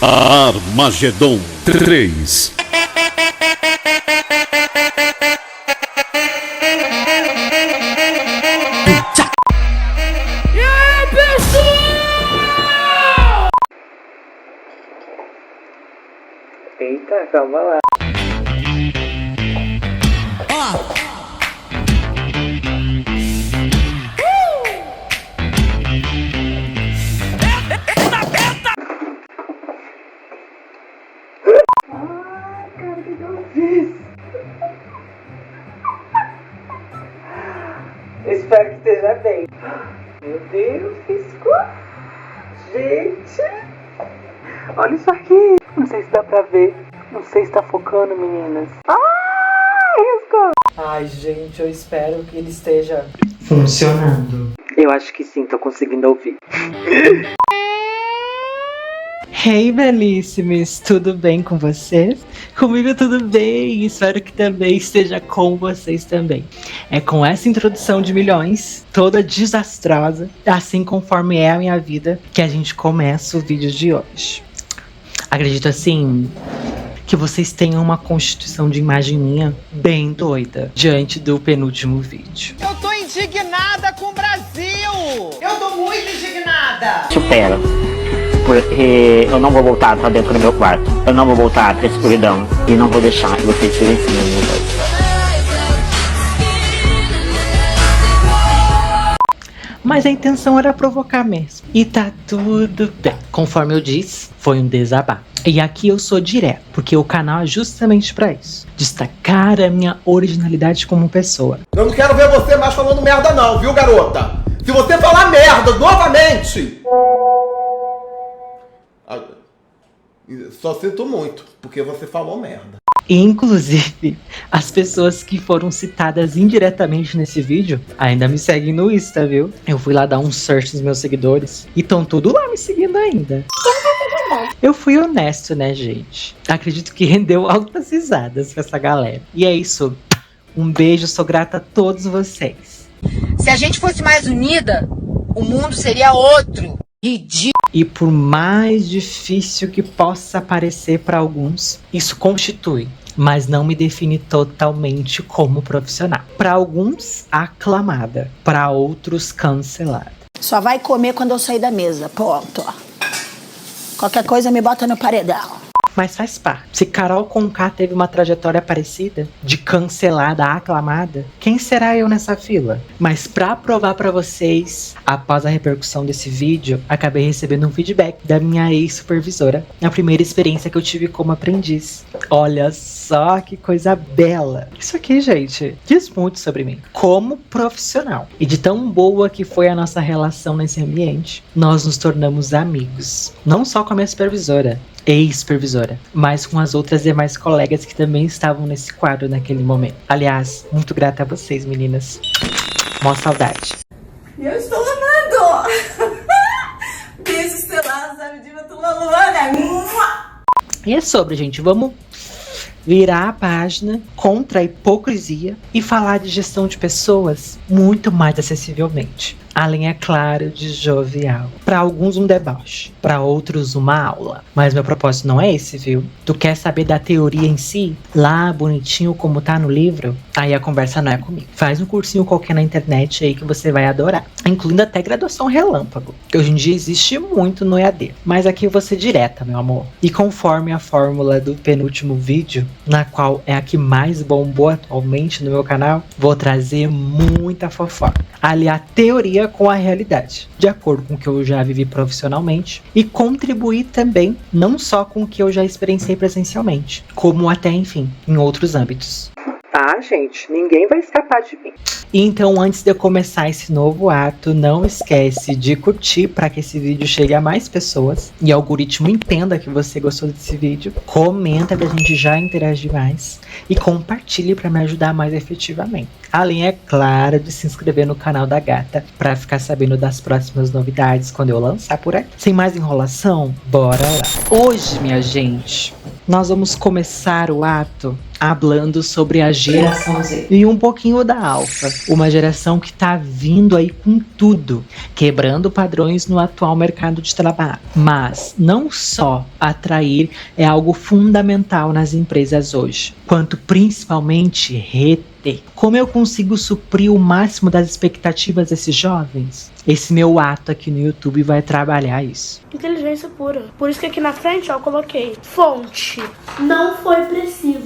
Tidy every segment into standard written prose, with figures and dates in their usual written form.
Armagedon 3. Eita, calma lá. Espero que esteja bem. Meu Deus, risco. Gente, olha isso aqui. Não sei se dá pra ver. Não sei se tá focando, meninas. Risco. Ai, gente, eu espero que ele esteja funcionando. Eu acho que sim, tô conseguindo ouvir. Hey, belíssimes, tudo bem com vocês? Comigo tudo bem, espero que também esteja com vocês também. É com essa introdução de milhões, toda desastrosa, assim conforme é a minha vida, que a gente começa o vídeo de hoje. Acredito assim que vocês tenham uma constituição de imagem minha bem doida diante do penúltimo vídeo. Eu tô indignada com o Brasil! Eu tô muito indignada! Supera. Porque eu não vou voltar pra dentro do meu quarto. Eu não vou voltar pra escuridão. E não vou deixar que vocês silenciem a minha voz. Mas a intenção era provocar mesmo. E tá tudo bem. Conforme eu disse, foi um desabafo. E aqui eu sou direto, porque o canal é justamente pra isso. Destacar a minha originalidade como pessoa. Eu não quero ver você mais falando merda não, viu, garota? Se você falar merda novamente... Só sinto muito, porque você falou merda. Inclusive, as pessoas que foram citadas indiretamente nesse vídeo ainda me seguem no Insta, viu? Eu fui lá dar um search nos meus seguidores e estão tudo lá me seguindo ainda. Eu fui honesto, né, gente? Acredito que rendeu altas risadas pra essa galera. E é isso. Um beijo, sou grata a todos vocês. Se a gente fosse mais unida, o mundo seria outro. Ridículo. E por mais difícil que possa parecer para alguns, isso constitui, mas não me define totalmente como profissional. Para alguns, aclamada. Para outros, cancelada. Só vai comer quando eu sair da mesa, ponto. Qualquer coisa me bota no paredão. Mas faz parte. Se Carol Conká teve uma trajetória parecida, de cancelada a aclamada, quem será eu nessa fila? Mas pra provar pra vocês, após a repercussão desse vídeo, acabei recebendo um feedback da minha ex-supervisora, na primeira experiência que eu tive como aprendiz. Olha só que coisa bela. Isso aqui, gente, diz muito sobre mim, como profissional. E de tão boa que foi a nossa relação nesse ambiente, nós nos tornamos amigos. Não só com a minha supervisora, ex-supervisora, mas com as outras demais colegas que também estavam nesse quadro naquele momento. Aliás, muito grata a vocês, meninas. Mó saudade. Eu estou amando! Beijo estelar, sabe, diva Luana. E é sobre, gente, vamos virar a página contra a hipocrisia e falar de gestão de pessoas muito mais acessivelmente. Além, é claro, de jovial. Para alguns um deboche, para outros uma aula. Mas meu propósito não é esse, viu? Tu quer saber da teoria em si? Lá, bonitinho como tá no livro? Aí a conversa não é comigo. Faz um cursinho qualquer na internet aí que você vai adorar. Incluindo até graduação relâmpago, que hoje em dia existe muito no EAD. Mas aqui eu vou ser direta, meu amor. E conforme a fórmula do penúltimo vídeo, na qual é a que mais bombou atualmente no meu canal, vou trazer muita fofoca. Aliar teoria com a realidade, de acordo com o que eu já vivi profissionalmente, e contribuir também não só com o que eu já experienciei presencialmente, como até, enfim, em outros âmbitos. Tá, gente? Ninguém vai escapar de mim. Então, antes de eu começar esse novo ato, não esquece de curtir para que esse vídeo chegue a mais pessoas e o algoritmo entenda que você gostou desse vídeo. Comenta pra gente já interagir mais e compartilhe para me ajudar mais efetivamente. Além, é claro, de se inscrever no canal da gata para ficar sabendo das próximas novidades quando eu lançar por aqui. Sem mais enrolação, bora lá. Hoje, minha gente, nós vamos começar o ato hablando sobre a geração Z e um pouquinho da Alpha, uma geração que tá vindo aí com tudo, quebrando padrões no atual mercado de trabalho. Mas não só atrair é algo fundamental nas empresas hoje, quanto principalmente reter. Como eu consigo suprir o máximo das expectativas desses jovens? Esse meu ato aqui no YouTube vai trabalhar isso. Inteligência pura. Por isso que aqui na frente, ó, eu coloquei fonte. Não foi preciso.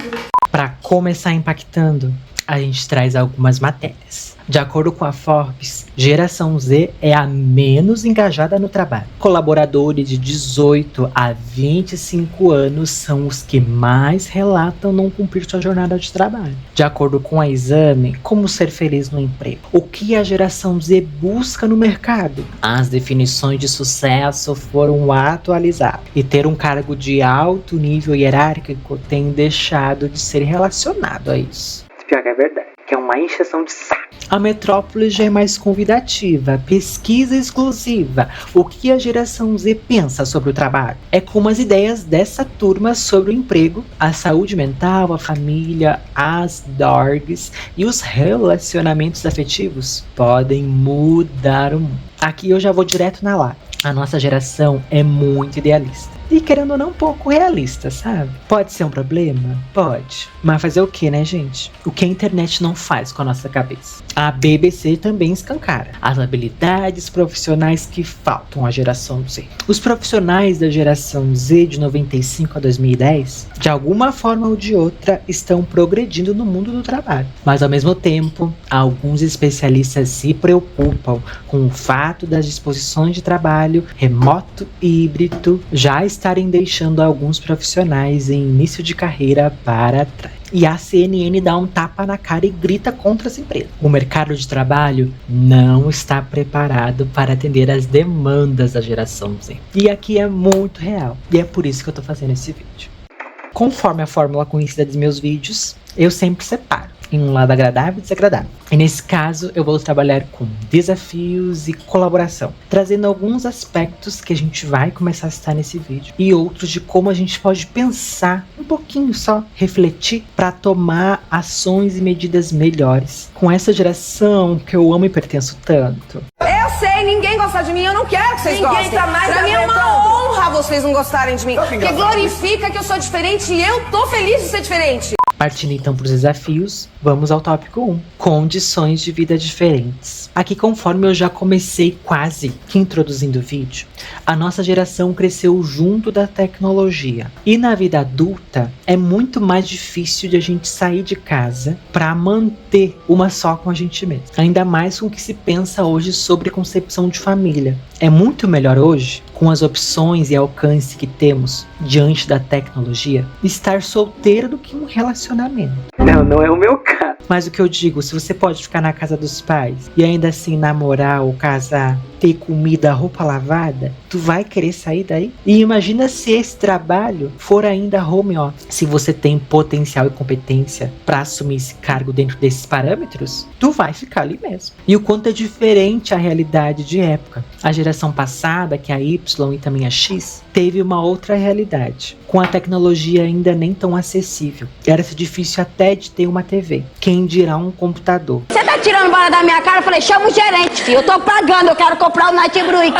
Para começar impactando, a gente traz algumas matérias. De acordo com a Forbes, geração Z é a menos engajada no trabalho. Colaboradores de 18 a 25 anos são os que mais relatam não cumprir sua jornada de trabalho. De acordo com a Exame, como ser feliz no emprego? O que a geração Z busca no mercado? As definições de sucesso foram atualizadas e ter um cargo de alto nível hierárquico tem deixado de ser relacionado a isso. Pior que é verdade, que é uma encheção de saco. A metrópole já é mais convidativa, pesquisa exclusiva. O que a geração Z pensa sobre o trabalho? É como as ideias dessa turma sobre o emprego, a saúde mental, a família, as dorgs e os relacionamentos afetivos podem mudar o mundo. Aqui eu já vou direto na lata. A nossa geração é muito idealista. E querendo ou não, um pouco realista, sabe? Pode ser um problema? Pode. Mas fazer o que, né, gente? O que a internet não faz com a nossa cabeça? A BBC também escancara as habilidades profissionais que faltam à geração Z. Os profissionais da geração Z de 95 a 2010, de alguma forma ou de outra, estão progredindo no mundo do trabalho. Mas ao mesmo tempo, alguns especialistas se preocupam com o fato das disposições de trabalho remoto e híbrido já estarem deixando alguns profissionais em início de carreira para trás. E a CNN dá um tapa na cara e grita contra essa empresa. O mercado de trabalho não está preparado para atender às demandas da geração Z. E aqui é muito real. E é por isso que eu tô fazendo esse vídeo. Conforme a fórmula conhecida dos meus vídeos, eu sempre separo em um lado agradável e desagradável. E nesse caso, eu vou trabalhar com desafios e colaboração, trazendo alguns aspectos que a gente vai começar a citar nesse vídeo e outros de como a gente pode pensar um pouquinho só, refletir para tomar ações e medidas melhores com essa geração que eu amo e pertenço tanto. Eu sei, ninguém gosta de mim, eu não quero que vocês gostem. Tá mais pra mim é uma honra vocês não gostarem de mim, porque glorifica que eu sou diferente e eu tô feliz de ser diferente. Partindo então para os desafios, vamos ao tópico 1. Condições de vida diferentes. Aqui, conforme eu já comecei quase que introduzindo o vídeo, a nossa geração cresceu junto da tecnologia. E na vida adulta, é muito mais difícil de a gente sair de casa para manter uma só com a gente mesmo. Ainda mais com o que se pensa hoje sobre concepção de família. É muito melhor hoje, com as opções e alcance que temos diante da tecnologia, estar solteiro do que um relacionamento. Não é o meu caso. Mas o que eu digo, se você pode ficar na casa dos pais e ainda assim namorar ou casar, ter comida, roupa lavada, tu vai querer sair daí? E imagina se esse trabalho for ainda home office. Se você tem potencial e competência para assumir esse cargo dentro desses parâmetros, tu vai ficar ali mesmo. E o quanto é diferente a realidade de época. A geração passada, que é a Y e também a X, teve uma outra realidade, com a tecnologia ainda nem tão acessível. Era-se difícil até de ter uma TV. Quem dirá um computador? Você tá tirando bola da minha cara? Eu falei, chama o gerente, filho. Eu tô pagando, eu quero comprar o Night Bruick.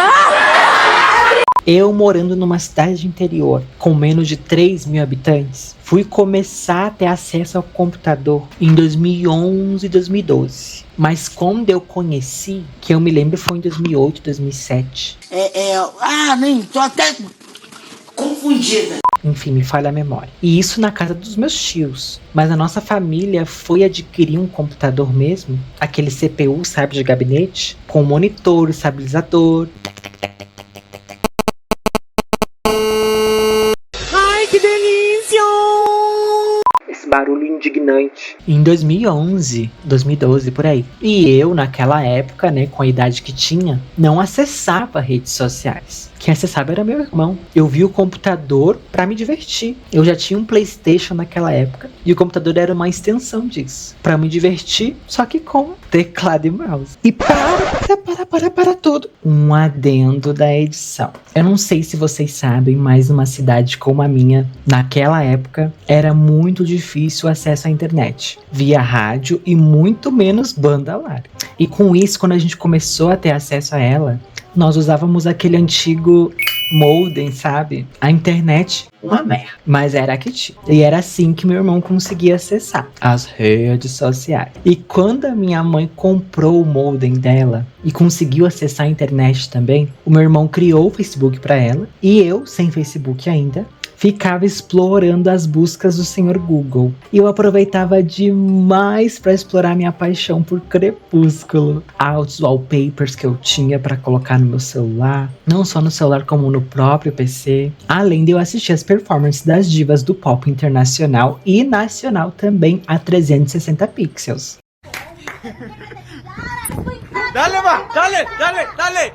Eu, morando numa cidade de interior com menos de 3 mil habitantes, fui começar a ter acesso ao computador em 2011 e 2012. Mas quando eu conheci, que eu me lembro, foi em 2008, 2007. Nem tô até confundida. Enfim, me falha a memória. E isso na casa dos meus tios. Mas a nossa família foi adquirir um computador mesmo, aquele CPU, sabe, de gabinete, com monitor, estabilizador. Ai, que delícia! Esse barulho indignante. Em 2011, 2012, por aí. E eu, naquela época, né, com a idade que tinha, não acessava redes sociais. Quem acessava era meu irmão. Eu vi o computador pra me divertir. Eu já tinha um PlayStation naquela época e o computador era uma extensão disso. Pra me divertir, só que com teclado e mouse. E para tudo. Um adendo da edição. Eu não sei se vocês sabem, mas numa cidade como a minha, naquela época, era muito difícil o acesso à internet. Via rádio e muito menos banda larga. E com isso, quando a gente começou a ter acesso a ela, nós usávamos aquele antigo modem, sabe? A internet, uma merda. Mas era a que tinha. E era assim que meu irmão conseguia acessar as redes sociais. E quando a minha mãe comprou o modem dela e conseguiu acessar a internet também, o meu irmão criou o Facebook pra ela. E eu, sem Facebook ainda, ficava explorando as buscas do senhor Google. E eu aproveitava demais para explorar minha paixão por Crepúsculo. Altos wallpapers que eu tinha para colocar no meu celular. Não só no celular como no próprio PC. Além de eu assistir as performances das divas do pop internacional e nacional também a 360 pixels. Dale, ma! Dale, dale, dale!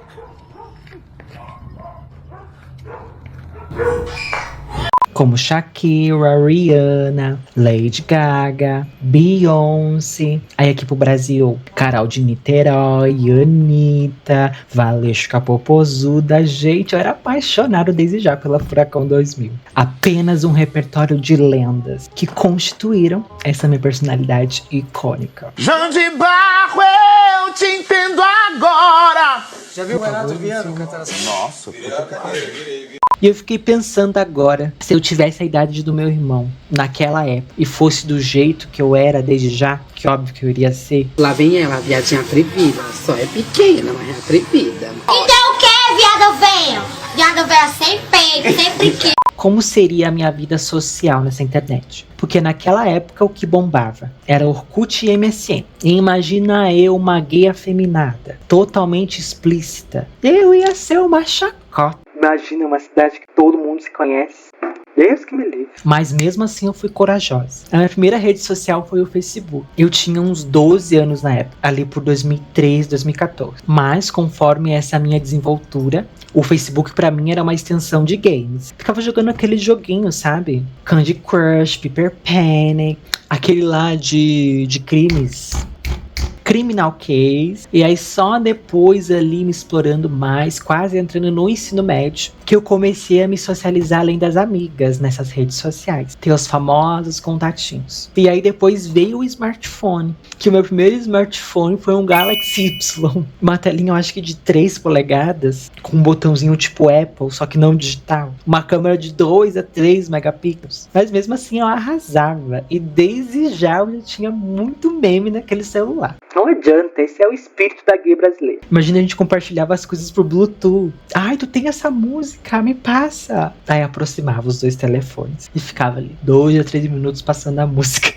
Como Shakira, Rihanna, Lady Gaga, Beyoncé. Aí aqui pro Brasil, Carol de Niterói, Anitta, Valesca Popozuda. Gente, eu era apaixonado desde já pela Furacão 2000. Apenas um repertório de lendas que constituíram essa minha personalidade icônica. João de Barro, eu te entendo agora! Já viu o Renato Viana cantando assim? Nossa, E eu fiquei pensando agora, se eu tivesse a idade do meu irmão naquela época e fosse do jeito que eu era desde já, que óbvio que eu iria ser. Lá vem ela, a viadinha atrevida. Só é pequena, mas é atrevida. Então o que, viado velho? Viado velho sem peito, sem brinquedo. Como seria a minha vida social nessa internet? Porque naquela época o que bombava era Orkut e MSN. E imagina eu, uma gay afeminada, totalmente explícita. Eu ia ser uma chacota. Imagina uma cidade que todo mundo se conhece. Deus que me livre. Mas mesmo assim eu fui corajosa. A minha primeira rede social foi o Facebook. Eu tinha uns 12 anos na época, ali por 2013, 2014. Mas conforme essa minha desenvoltura, o Facebook pra mim era uma extensão de games. Ficava jogando aquele joguinho, sabe? Candy Crush, Paper Panic, aquele lá de crimes. Criminal Case, e aí só depois ali me explorando mais, quase entrando no ensino médio, que eu comecei a me socializar além das amigas nessas redes sociais, ter os famosos contatinhos. E aí depois veio o smartphone, que o meu primeiro smartphone foi um Galaxy Y, uma telinha eu acho que de 3 polegadas, com um botãozinho tipo Apple, só que não digital, uma câmera de 2 a 3 megapixels, mas mesmo assim eu arrasava, e desde já eu já tinha muito meme naquele celular. Não adianta, esse é o espírito da gay brasileira. Imagina a gente compartilhava as coisas por Bluetooth. Ai, tu tem essa música, me passa. Aí aproximava os dois telefones e ficava ali 2 a 3 minutos passando a música.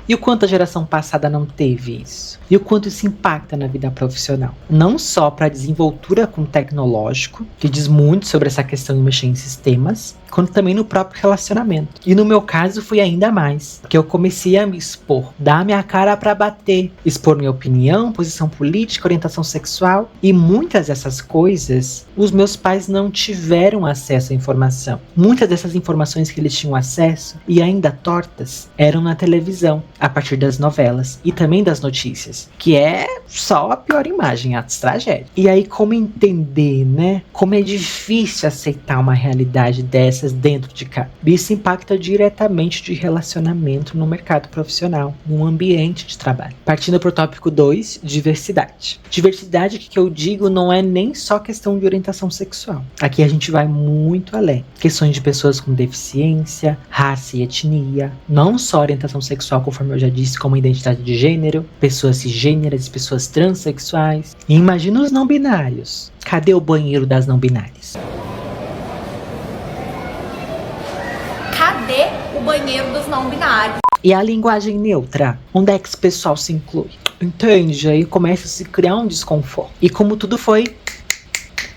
E o quanto a geração passada não teve isso? E o quanto isso impacta na vida profissional? Não só para a desenvoltura com o tecnológico, que diz muito sobre essa questão de mexer em sistemas, quanto também no próprio relacionamento. E no meu caso foi ainda mais, porque eu comecei a me expor, dar minha cara pra bater, expor minha opinião, posição política, orientação sexual, e muitas dessas coisas, os meus pais não tiveram acesso à informação. Muitas dessas informações que eles tinham acesso, e ainda tortas, eram na televisão, a partir das novelas, e também das notícias, que é só a pior imagem, atos tragédias. E aí como entender, né? Como é difícil aceitar uma realidade dessas dentro de casa. Isso impacta diretamente de relacionamento no mercado profissional, no ambiente de trabalho. Partindo para o tópico 2, diversidade. Diversidade que eu digo não é nem só questão de orientação sexual. Aqui a gente vai muito além. Questões de pessoas com deficiência, raça e etnia, não só orientação sexual, conforme eu já disse, como identidade de gênero, pessoas cisgêneras e pessoas transexuais. E imagina os não binários. Cadê o banheiro das não binárias? Cadê o banheiro dos não binários? E a linguagem neutra? Onde é que esse pessoal se inclui? Entende? Aí começa a se criar um desconforto. E como tudo foi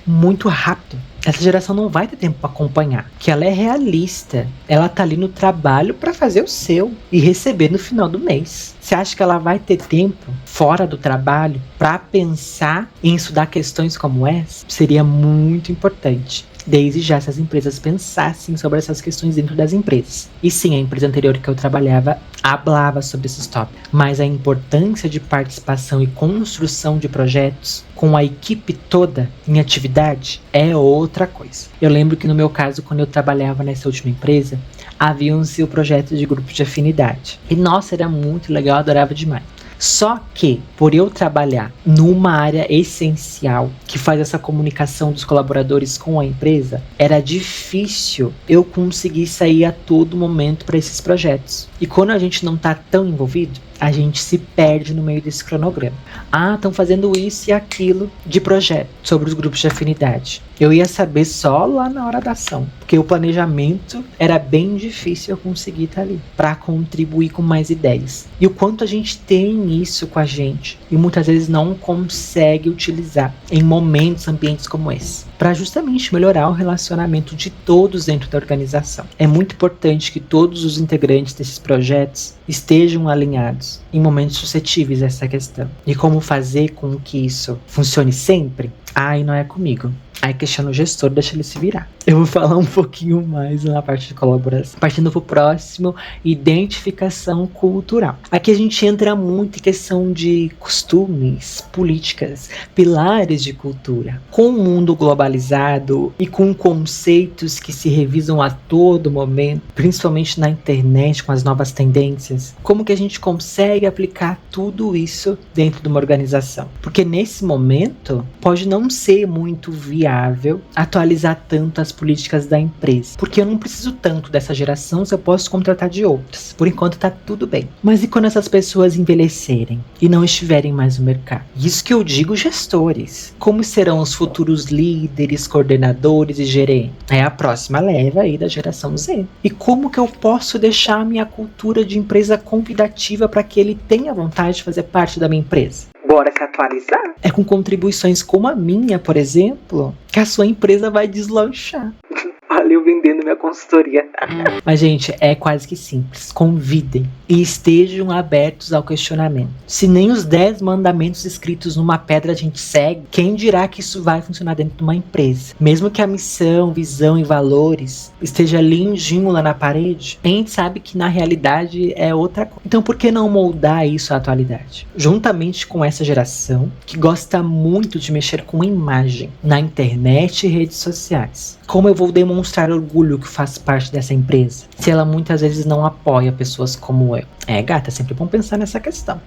muito rápido, essa geração não vai ter tempo para acompanhar, que ela é realista, ela tá ali no trabalho para fazer o seu e receber no final do mês. Você acha que ela vai ter tempo fora do trabalho para pensar em estudar questões como essa? Seria muito importante. Desde já essas empresas pensassem sobre essas questões dentro das empresas. E sim, a empresa anterior que eu trabalhava falava sobre esses tópicos. Mas a importância de participação e construção de projetos com a equipe toda em atividade é outra coisa. Eu lembro que no meu caso, quando eu trabalhava nessa última empresa, haviam-se o projeto de grupo de afinidade. E nossa, era muito legal, eu adorava demais. Só que, por eu trabalhar numa área essencial que faz essa comunicação dos colaboradores com a empresa, era difícil eu conseguir sair a todo momento para esses projetos. E quando a gente não está tão envolvido, a gente se perde no meio desse cronograma. Estão fazendo isso e aquilo de projeto sobre os grupos de afinidade. Eu ia saber só lá na hora da ação, porque o planejamento era bem difícil eu conseguir estar ali para contribuir com mais ideias. E o quanto a gente tem isso com a gente e muitas vezes não consegue utilizar em momentos, ambientes como esse, para justamente melhorar o relacionamento de todos dentro da organização. É muito importante que todos os integrantes desses projetos estejam alinhados em momentos suscetíveis a essa questão. E como fazer com que isso funcione sempre? Aí não é comigo. Aí questiona o gestor, deixa ele se virar. Eu vou falar um pouquinho mais na parte de colaboração. Partindo pro próximo, identificação cultural. Aqui a gente entra muito em questão de costumes, políticas, pilares de cultura. Com o mundo globalizado e com conceitos que se revisam a todo momento, principalmente na internet, com as novas tendências, como que a gente consegue aplicar tudo isso dentro de uma organização? Porque nesse momento, pode não ser muito viável atualizar tanto as políticas da empresa, porque eu não preciso tanto dessa geração se eu posso contratar de outras. Por enquanto tá tudo bem. Mas e quando essas pessoas envelhecerem e não estiverem mais no mercado? Isso que eu digo, gestores. Como serão os futuros líderes, coordenadores e gerentes? É a próxima leva aí da geração Z. E como que eu posso deixar a minha cultura de empresa convidativa para que ele tenha vontade de fazer parte da minha empresa? Bora se atualizar? É com contribuições como a minha, por exemplo, que a sua empresa vai deslanchar. Olha, eu vendendo minha consultoria. Mas, gente, é quase que simples. Convidem e estejam abertos ao questionamento. Se nem os 10 mandamentos escritos numa pedra a gente segue, quem dirá que isso vai funcionar dentro de uma empresa? Mesmo que a missão, visão e valores esteja lindinho lá na parede, a gente sabe que na realidade é outra coisa. Então, por que não moldar isso à atualidade? Juntamente com essa geração que gosta muito de mexer com imagem na internet e redes sociais. Como eu vou demonstrar orgulho que faço parte dessa empresa, se ela muitas vezes não apoia pessoas como eu? Gata, é sempre bom pensar nessa questão.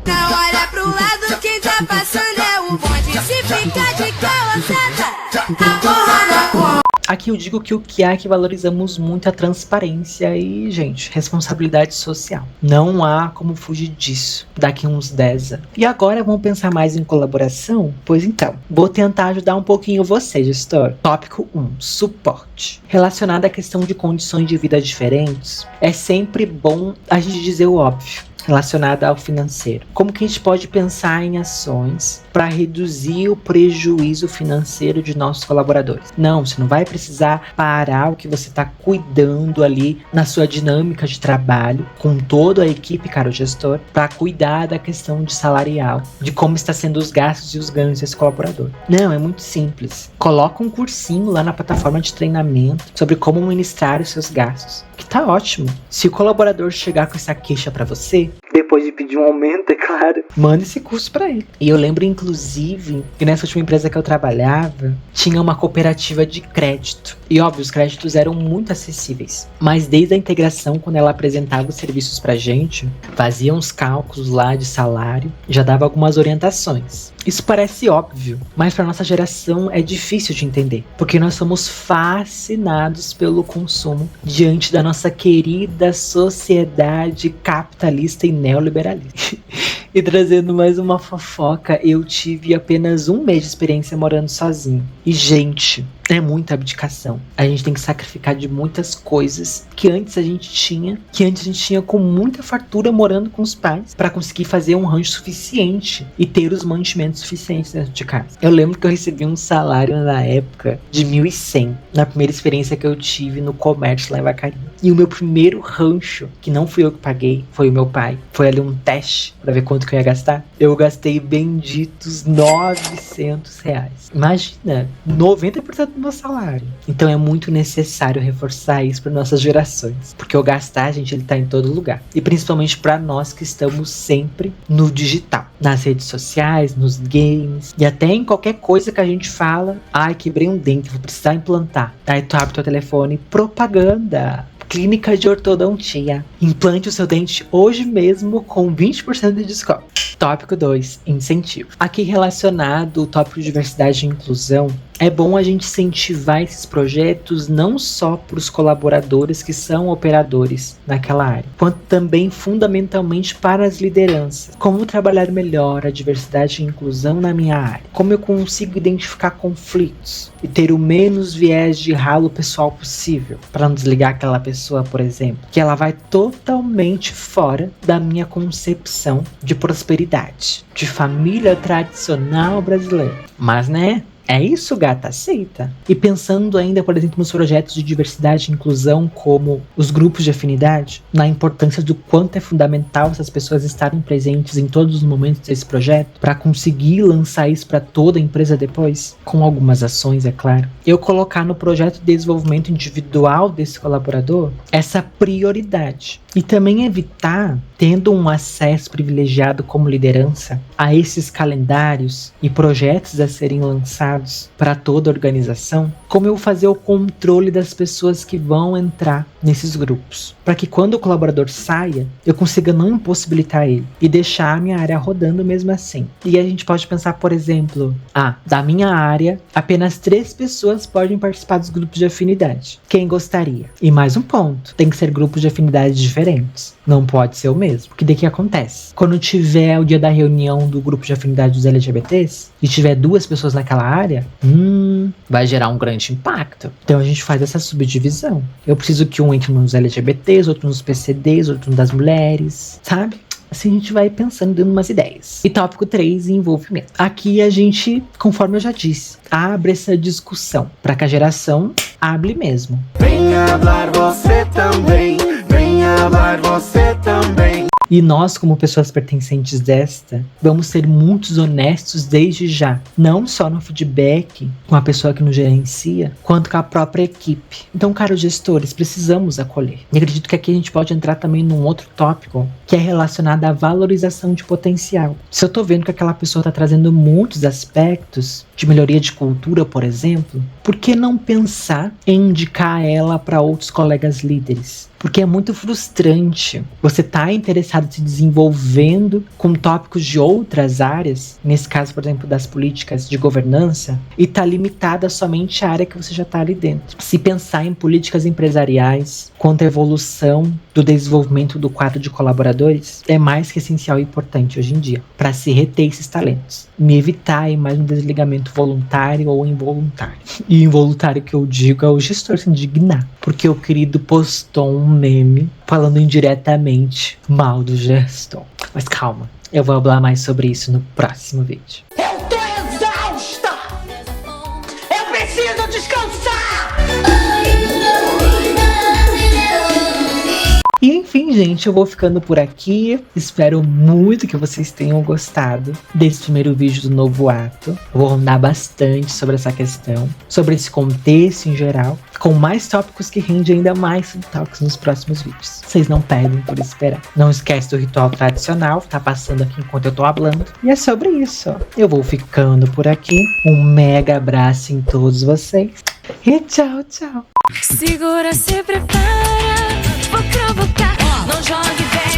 Não olha pro lado, quem tá passando é o bonde. Se ficar de calçada, a porra da porra. Aqui eu digo que o que é que valorizamos muito a transparência e, gente, responsabilidade social. Não há como fugir disso daqui uns 10 anos. E agora vamos pensar mais em colaboração? Pois então, vou tentar ajudar um pouquinho você, gestor. Tópico 1, suporte. Relacionado à questão de condições de vida diferentes, é sempre bom a gente dizer o óbvio. Relacionada ao financeiro. Como que a gente pode pensar em ações para reduzir o prejuízo financeiro de nossos colaboradores? Não, você não vai precisar parar o que você está cuidando ali na sua dinâmica de trabalho com toda a equipe, caro gestor, para cuidar da questão de salarial, de como está sendo os gastos e os ganhos desse colaborador. Não, é muito simples. Coloca um cursinho lá na plataforma de treinamento sobre como administrar os seus gastos, que tá ótimo. Se o colaborador chegar com essa queixa para você, depois de pedir um aumento, é claro, manda esse curso pra ele. E eu lembro, inclusive, que nessa última empresa que eu trabalhava, tinha uma cooperativa de crédito. E óbvio, os créditos eram muito acessíveis. Mas desde a integração, quando ela apresentava os serviços pra gente, fazia uns cálculos lá de salário, já dava algumas orientações. Isso parece óbvio, mas para nossa geração é difícil de entender, porque nós somos fascinados pelo consumo diante da nossa querida sociedade capitalista e neoliberalista. E trazendo mais uma fofoca, eu tive apenas 1 mês de experiência morando sozinho. E, gente, É muita abdicação. A gente tem que sacrificar de muitas coisas que antes a gente tinha com muita fartura morando com os pais, pra conseguir fazer um rancho suficiente e ter os mantimentos suficientes dentro de casa. Eu lembro que eu recebi um salário na época de 1.100, na primeira experiência que eu tive no comércio lá em Vacaria. E o meu primeiro rancho, que não fui eu que paguei, foi o meu pai. Foi ali um teste pra ver quanto que eu ia gastar. Eu gastei benditos R$900. Imagina, 90% do meu salário. Então é muito necessário reforçar isso para nossas gerações, porque o gastar, gente, ele tá em todo lugar, e principalmente para nós que estamos sempre no digital, nas redes sociais, nos games, e até em qualquer coisa que a gente fala: ai, quebrei um dente, vou precisar implantar. Aí tu abre teu telefone, propaganda. Clínica de ortodontia. Implante o seu dente hoje mesmo com 20% de desconto. Tópico 2, incentivo. Aqui relacionado ao tópico de diversidade e inclusão, é bom a gente incentivar esses projetos não só para os colaboradores que são operadores naquela área, quanto também fundamentalmente para as lideranças. Como trabalhar melhor a diversidade e inclusão na minha área? Como eu consigo identificar conflitos e ter o menos viés de ralo pessoal possível, para não desligar aquela pessoa, por exemplo, que ela vai totalmente fora da minha concepção de prosperidade, de família tradicional brasileira. Mas é isso, gata, aceita. E pensando ainda, por exemplo, nos projetos de diversidade e inclusão, como os grupos de afinidade, na importância do quanto é fundamental essas pessoas estarem presentes em todos os momentos desse projeto, para conseguir lançar isso para toda a empresa depois, com algumas ações, é claro. Eu colocar no projeto de desenvolvimento individual desse colaborador essa prioridade. E também evitar, tendo um acesso privilegiado como liderança a esses calendários e projetos a serem lançados para toda a organização, como eu fazer o controle das pessoas que vão entrar nesses grupos, para que quando o colaborador saia, eu consiga não impossibilitar ele e deixar a minha área rodando mesmo assim. E a gente pode pensar, por exemplo, da minha área, apenas 3 pessoas podem participar dos grupos de afinidade. Quem gostaria? E mais um ponto, tem que ser grupos de afinidade diferentes. Não pode ser o mesmo. Porque daí que acontece? Quando tiver o dia da reunião do grupo de afinidade dos LGBTs e tiver 2 pessoas naquela área, vai gerar um grande impacto. Então a gente faz essa subdivisão. Eu preciso que um entre nos LGBTs, outro nos PCDs, outro das mulheres, sabe? Assim a gente vai pensando, dando umas ideias. E tópico 3, envolvimento. Aqui a gente, conforme eu já disse, abre essa discussão para que a geração hable mesmo. Venha hablar você também, venha hablar você também. E nós, como pessoas pertencentes desta, vamos ser muito honestos desde já. Não só no feedback com a pessoa que nos gerencia, quanto com a própria equipe. Então, caros gestores, precisamos acolher. E acredito que aqui a gente pode entrar também num outro tópico, que é relacionado à valorização de potencial. Se eu tô vendo que aquela pessoa tá trazendo muitos aspectos de melhoria de cultura, por exemplo, por que não pensar em indicar ela para outros colegas líderes? Porque é muito frustrante você tá interessado em se desenvolvendo com tópicos de outras áreas, nesse caso, por exemplo, das políticas de governança, e tá limitada somente à área que você já tá ali dentro. Se pensar em políticas empresariais, quanto à evolução do desenvolvimento do quadro de colaboradores, é mais que essencial e importante hoje em dia, para se reter esses talentos. Me evitar aí mais um desligamento voluntário ou involuntário. E involuntário que eu digo é o gestor se indignar, porque o querido postou um meme falando indiretamente mal do gestor. Mas calma, eu vou falar mais sobre isso no próximo vídeo. Eu tô exausta! Eu preciso descansar! E enfim, gente, eu vou ficando por aqui. Espero muito que vocês tenham gostado desse primeiro vídeo do Novo Ato. Eu vou rondar bastante sobre essa questão, sobre esse contexto em geral, com mais tópicos que rendem ainda mais subtópicos nos próximos vídeos. Vocês não perdem por esperar. Não esquece do ritual tradicional, tá passando aqui enquanto eu tô falando. E é sobre isso, ó. Eu vou ficando por aqui. Um mega abraço em todos vocês. E tchau, tchau. Segura, se prepara, vou provocar. Não jogue velho.